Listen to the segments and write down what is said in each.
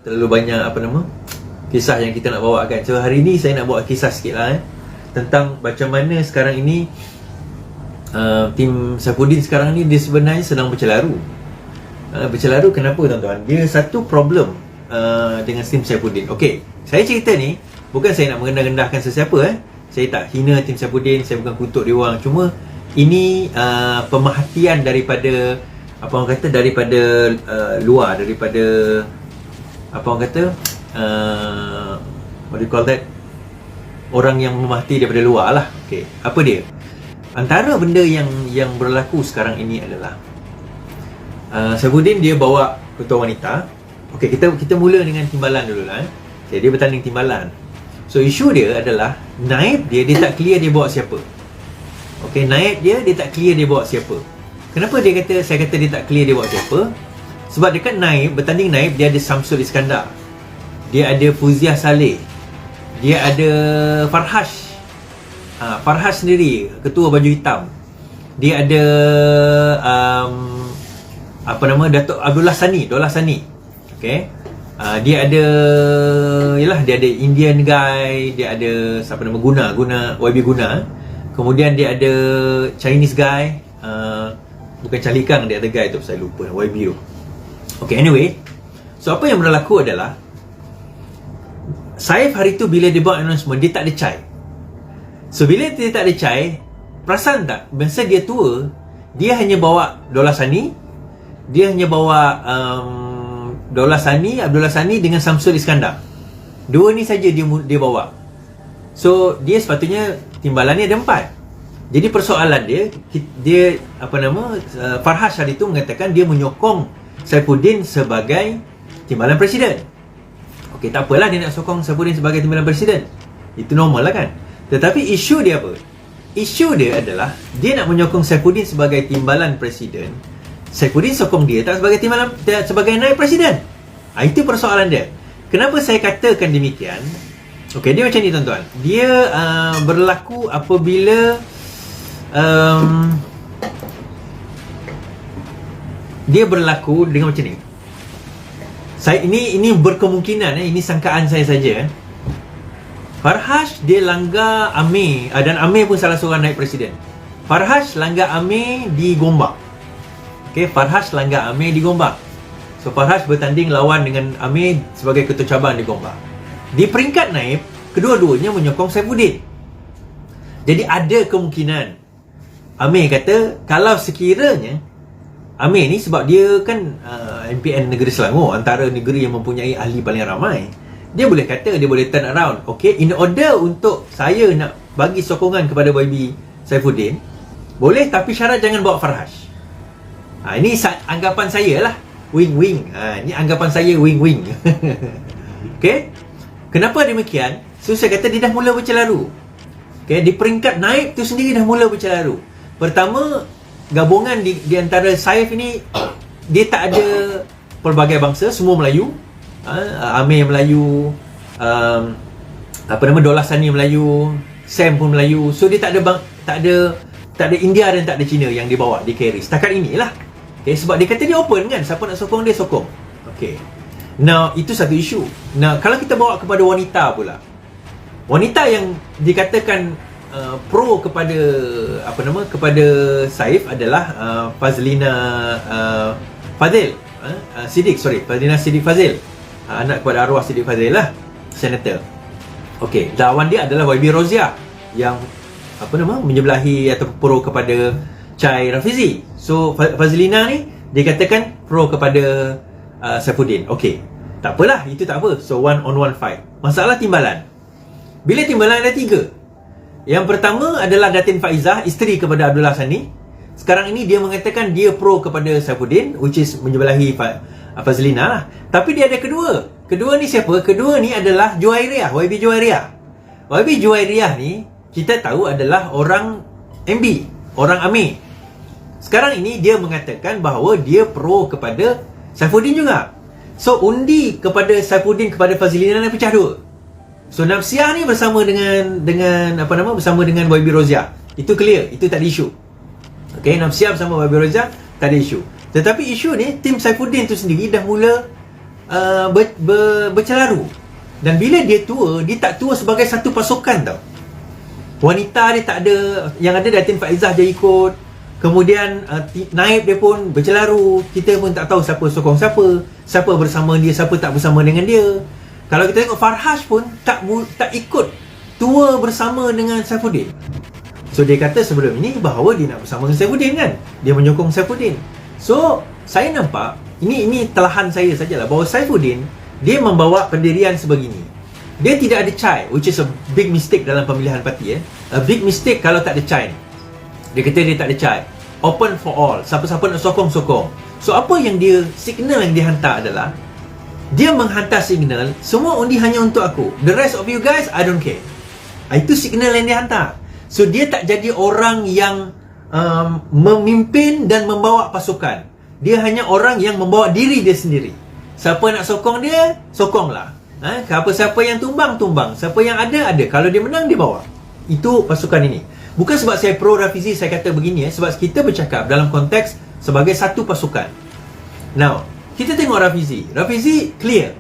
terlalu banyak kisah yang kita nak bawa kan. So hari ni saya nak bawa kisah sikit lah tentang macam mana sekarang ini tim Saifuddin sekarang ni dia sebenarnya sedang bercelaru. Bercelaru kenapa tuan-tuan? Dia satu problem dengan tim Saifuddin. Okey, saya cerita ni bukan saya nak merendah-rendahkan sesiapa. Saya tak hina tim Saifuddin, saya bukan kutuk dia orang. Cuma ini pemerhatian daripada daripada luar, daripada what do you call that, orang yang memerhati daripada luar lah. Okey, apa dia? Antara benda yang berlaku sekarang ini adalah Saifuddin dia bawa ketua wanita. Okey, kita mula dengan timbalan dulu lah. Okay, dia bertanding timbalan. So isu dia adalah naib dia tak clear dia bawa siapa. Okey, naib dia tak clear dia bawa siapa. Kenapa saya kata dia tak clear dia bawa siapa? Sebab dekat naib, bertanding naib, dia ada Samsul Iskandar, dia ada Fuziah Saleh, dia ada Farhash. Farhash sendiri ketua baju hitam. Dia ada Datuk Abdullah Sani, Dollah Sani. Okey. Dia ada dia ada Indian guy, dia ada Guna YB Guna. Kemudian dia ada Chinese guy, bukan Calikang, dia ada guy tu saya lupa YB tu. Okay, anyway, so apa yang berlaku adalah Saif hari tu bila dia buat announcement, dia tak ada chai. So bila dia tak ada chai, perasan tak, masa dia tua, dia hanya bawa Dollah Sani, dia hanya bawa Abdullah Sani dengan Samsul Iskandar. Dua ni saja dia bawa. So dia sepatutnya timbalan ni ada 4. Jadi persoalan dia Farhash hari tu mengatakan dia menyokong Saifuddin sebagai timbalan presiden. Okey, tak apalah dia nak sokong Saifuddin sebagai timbalan presiden. Itu normal lah kan. Tetapi isu dia apa? Isu dia adalah dia nak menyokong Saifuddin sebagai timbalan presiden. Saifuddin sokong dia tak sebagai timbalan, sebagai naib presiden. Itu persoalan dia. Kenapa saya katakan demikian? Okey, dia macam ni tuan-tuan. Dia berlaku apabila dia berlaku dengan macam ni. Ini berkemungkinan ini sangkaan saya saja. Farhash dia langgar Amir, dan Amir pun salah seorang naib presiden. Farhash langgar Amir di Gombak. Okey, Farhash langgar Amir di Gombak. So Farhash bertanding lawan dengan Amir sebagai ketua cabang di Gombak. Di peringkat naib, kedua-duanya menyokong Saifuddin. Jadi ada kemungkinan Amir kata kalau sekiranya Amir ni sebab dia kan MPN Negeri Selangor, antara negeri yang mempunyai ahli paling ramai, dia boleh kata, dia boleh turn around. Okay, in order untuk saya nak bagi sokongan kepada YB Saifuddin, boleh, tapi syarat jangan bawa Farhash. Ini anggapan saya lah. Wing-wing. Ini anggapan saya wing-wing. Okay, kenapa demikian? So saya kata dia dah mula bercelaru. Okay, di peringkat naib tu sendiri dah mula bercelaru. Pertama, gabungan di antara Saif ini, dia tak ada pelbagai bangsa, semua Melayu. Amir Melayu, Dollah Sani Melayu, Sam pun Melayu. So dia tak ada India dan tak ada Cina yang dia bawa, dia carry. Setakat inilah. Okay, sebab dia kata dia open kan, siapa nak sokong dia sokong. Okay. Now, itu satu isu. Now, kalau kita bawa kepada wanita pula, wanita yang dikatakan pro kepada kepada Saif adalah Fazlina Fazil, Fazlina Siddiq Fazil, anak kepada arwah Siddiq Fazil lah, senator. Okey, lawan dia adalah YB Roziah yang menyebelahi atau pro kepada Chai Rafizi. So Fazlina ni dikatakan pro kepada Saifuddin. Okey, tak apalah, itu tak apa. So one on one fight. Masalah timbalan. Bila timbalan ada 3. Yang pertama adalah Datin Faizah, isteri kepada Abdullah Sani. Sekarang ini dia mengatakan dia pro kepada Saifuddin, which is menyebelahi Fazlina lah. Tapi dia ada kedua. Kedua ni siapa? Kedua ni adalah Juwairiyah, YB Juwairiyah. YB Juwairiyah ni kita tahu adalah orang MB, orang Amir. Sekarang ini dia mengatakan bahawa dia pro kepada Saifuddin juga. So undi kepada Saifuddin kepada Fazlina ni pecah 2. So Nafsiah ni bersama dengan bersama dengan YB Roziah. Itu clear, itu tak ada isu. Okey, Nafsiah bersama YB Roziah tak ada isu. Tetapi isu ni tim Saifuddin tu sendiri dah mula bercelaru. Dan bila dia tua, dia tak tua sebagai satu pasukan tau. Wanita dia tak ada, yang ada Datin Faizah je ikut. Kemudian naib dia pun bercelaru. Kita pun tak tahu siapa sokong siapa, siapa bersama dia, siapa tak bersama dengan dia. Kalau kita tengok Farhaj pun tak ikut tua bersama dengan Saifuddin. So dia kata sebelum ini bahawa dia nak bersama dengan Saifuddin kan, dia menyokong Saifuddin. So saya nampak ini telahan saya sajalah, bahawa Saifuddin dia membawa pendirian sebegini. Dia tidak ada CHAI, which is a big mistake dalam pemilihan parti. A big mistake kalau tak ada CHAI. Dia kata dia tak ada CHAI. Open for all. Siapa-siapa nak sokong. So apa yang dia, signal yang dia hantar adalah, dia menghantar signal, semua undi hanya untuk aku. The rest of you guys, I don't care. Itu signal yang dia hantar. So dia tak jadi orang yang memimpin dan membawa pasukan. Dia hanya orang yang membawa diri dia sendiri. Siapa nak sokong dia, sokonglah. Siapa yang tumbang. Siapa yang ada. Kalau dia menang, dia bawa. Itu pasukan ini. Bukan sebab saya pro Rafizi saya kata begini, sebab kita bercakap dalam konteks sebagai satu pasukan. Now, kita tengok Rafizi clear.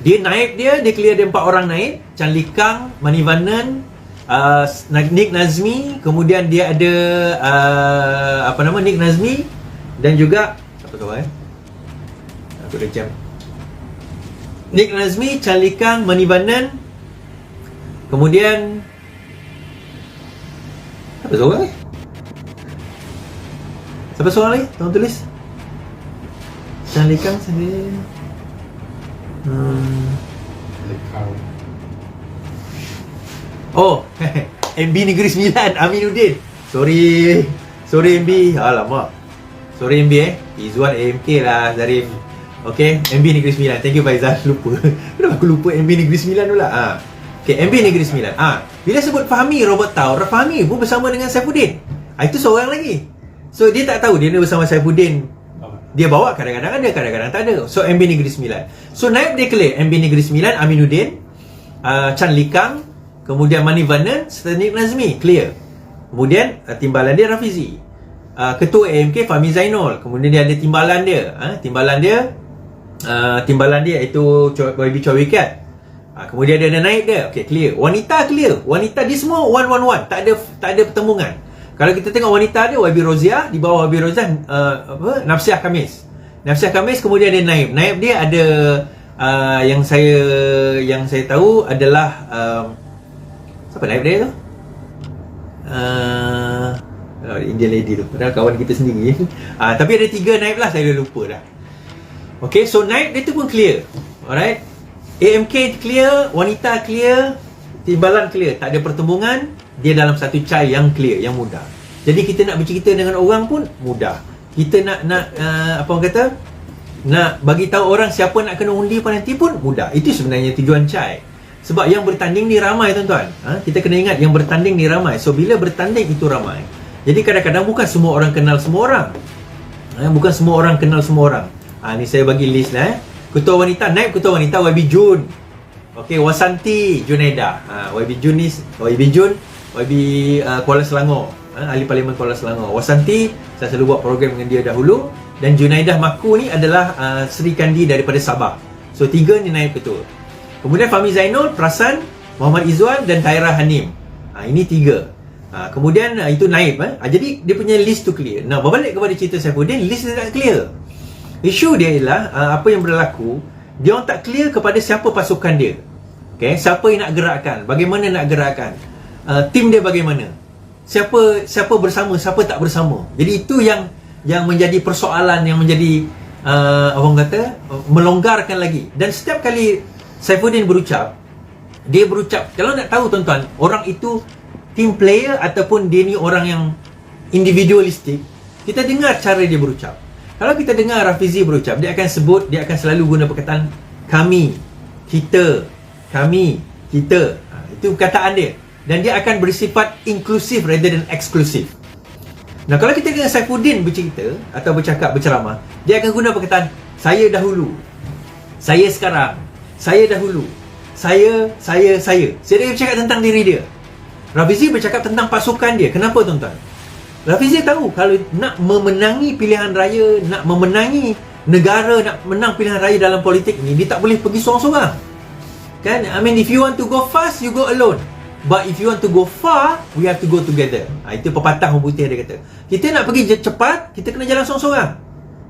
Dia naib dia clear, dia 4 orang naib. Chan Lee Kang, Manivannan, Nick Nazmi. Kemudian dia ada Nick Nazmi. Dan juga aku dah jam. Nick Nazmi, Chan Lee Kang, Manivannan. Kemudian Siapa seorang lagi? Tolong tulis. Chan Lee Kang sendiri. MB Negeri Sembilan, Aminuddin. Sorry MB. Alamak. Sorry MB Izzuan AMK lah Zarif. Okay, MB Negeri Sembilan. Thank you Faizal. Lupa. Kenapa aku lupa MB Negeri Sembilan pula? Okay, MB Negeri Sembilan. Bila sebut Fahmi Robert Tau, Fahmi pun bersama dengan Saifuddin. Itu seorang lagi. So dia tak tahu dia bersama Saifuddin. Dia bawa kadang-kadang ada, kadang-kadang tak ada. So MB Negeri Sembilan. So naib dia clear. MB Negeri Sembilan, Aminuddin, Chan Lee Kang, kemudian Manivannan serta Nick Nazmi, clear. Kemudian timbalan dia Rafizi. Ketua AMK Fahmi Zainul. Kemudian dia ada timbalan dia. Timbalan dia iaitu YB Choi Wee Kiat. Kemudian dia ada naib dia. Okay, clear. Wanita clear. Wanita dia semua 111. Tak ada pertembungan. Kalau kita tengok wanita dia, YB Roziah, di bawah YB Roziah Nafsiah Khamis. Kemudian dia naib. Naib dia ada yang saya tahu adalah siapa naib dia tu? Indian lady tu. Padahal kawan kita sendiri. Tapi ada 3 naib lah, saya dah lupa dah. Okay, so naib dia tu pun clear. Alright. AMK clear, wanita clear, timbalan clear, tak ada pertembungan. Dia dalam satu CHAI yang clear, yang mudah. Jadi kita nak bercerita dengan orang pun mudah. Kita nak nak bagi tahu orang siapa nak kena undi pada nanti pun mudah. Itu sebenarnya tujuan CHAI. Sebab yang bertanding ni ramai tuan-tuan. Kita kena ingat yang bertanding ni ramai. So bila bertanding itu ramai. Jadi kadang-kadang bukan semua orang kenal semua orang. Bukan semua orang kenal semua orang. Ni saya bagi list lah. Ketua wanita, naib ketua wanita YB Jun. Okey, Wasanti Junaida. YB Jun ni YB Kuala Selangor. Ahli Parlimen Kuala Selangor. Wasanti saya selalu buat program dengan dia dahulu. Dan Junaidah Maku ni adalah Sri Kandi daripada Sabah. So 3 ni naib ketua. Kemudian Fahmi Zainul, Prasan, Muhammad Izzuan dan Taira Hanim. Ini 3. Kemudian itu naib. Jadi dia punya list tu clear. Nah, berbalik kepada cerita Saifuddin, list dia tak clear. Isu dia ialah apa yang berlaku, dia orang tak clear kepada siapa pasukan dia. Okay, siapa yang nak gerakkan, bagaimana nak gerakkan, tim dia bagaimana, siapa bersama, siapa tak bersama. Jadi itu yang menjadi persoalan, yang menjadi orang kata melonggarkan lagi. Dan setiap kali Saifuddin berucap, dia berucap, kalau nak tahu tuan-tuan, orang itu team player ataupun dia ni orang yang individualistik, kita dengar cara dia berucap. Kalau kita dengar Rafizi berucap, dia akan selalu guna perkataan kami, kita, itu perkataan dia. Dan dia akan bersifat inklusif rather than eksklusif. Nah, kalau kita dengar Saifuddin bercerita atau berceramah, dia akan guna perkataan saya dahulu, saya sekarang, saya dahulu, saya. Dia bercakap tentang diri dia. Rafizi bercakap tentang pasukan dia. Kenapa tuan-tuan? Rafizi tahu kalau nak memenangi pilihan raya, nak memenangi negara nak menang pilihan raya dalam politik ni, dia tak boleh pergi seorang-seorang. Kan? I mean, if you want to go fast, you go alone. But if you want to go far, we have to go together. Itu pepatah orang putih dia kata. Kita nak pergi cepat, kita kena jalan seorang-seorang.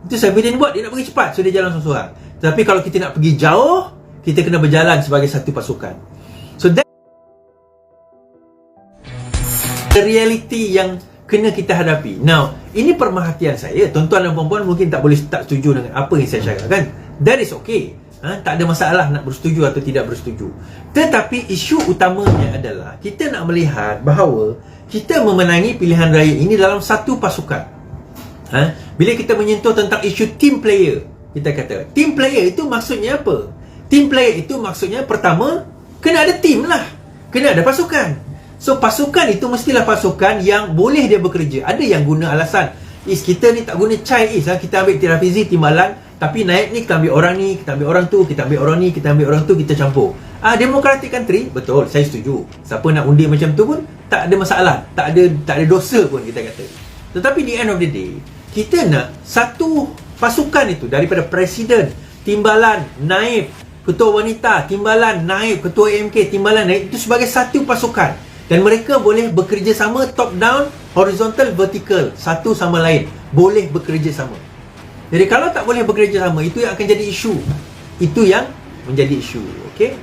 Itu Saifuddin buat, dia nak pergi cepat, so dia jalan seorang-seorang. Tapi kalau kita nak pergi jauh, kita kena berjalan sebagai satu pasukan. So that the reality yang kena kita hadapi. Now, ini perhatian saya. Tuan-tuan dan puan-puan mungkin tak setuju dengan apa yang saya cakap, kan? That is okay. Tak ada masalah nak bersetuju atau tidak bersetuju. Tetapi isu utamanya adalah kita nak melihat bahawa kita memenangi pilihan raya ini dalam satu pasukan. Bila kita menyentuh tentang isu team player, kita kata team player itu maksudnya apa? Team player itu maksudnya, pertama, kena ada team lah, kena ada pasukan. So pasukan itu mestilah pasukan yang boleh dia bekerja. Ada yang guna alasan, kita ni tak guna chai kita ambil Tirafizi, Timbalan, tapi naik ni kita ambil orang ni, kita ambil orang tu, kita ambil orang ni, kita ambil orang tu, kita campur. Democratic country, betul, saya setuju. Siapa nak undi macam tu pun tak ada masalah, tak ada dosa pun, kita kata. Tetapi di end of the day, kita nak satu pasukan itu daripada presiden, Timbalan, Naib, ketua wanita, Timbalan, Naib, ketua AMK, Timbalan, Naib, itu sebagai satu pasukan. Dan mereka boleh bekerja sama, top down, horizontal, vertical, satu sama lain, boleh bekerja sama. Jadi kalau tak boleh bekerja sama, itu yang akan jadi isu. Itu yang menjadi isu. Okey?